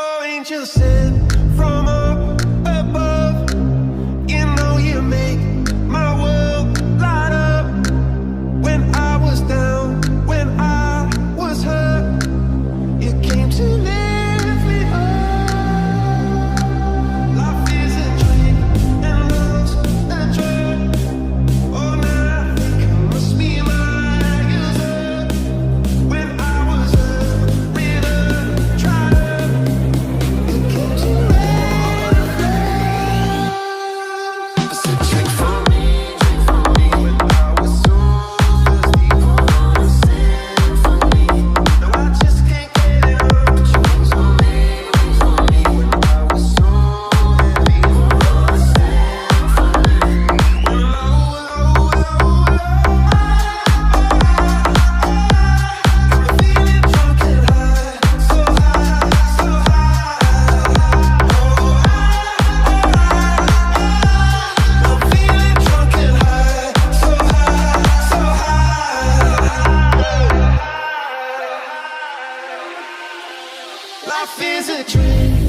Oh, angel sent from up above. You know you make my world light up. When I was down, when I was hurt, you came to lift me up. Life is a dream and love's a drug. Oh, now I think I must be my user. When I was a river dried up, you came to lift me up. It's a drink for me, drink for me. When I was so thirsty for a symphony. Now I just can't get enough. Drinks on me, drinks on me. When I was so heavy for a symphony. When I'm feeling drunk and high, so high, so high. I'm feeling drunk and high, so high, so high. Life is a dream.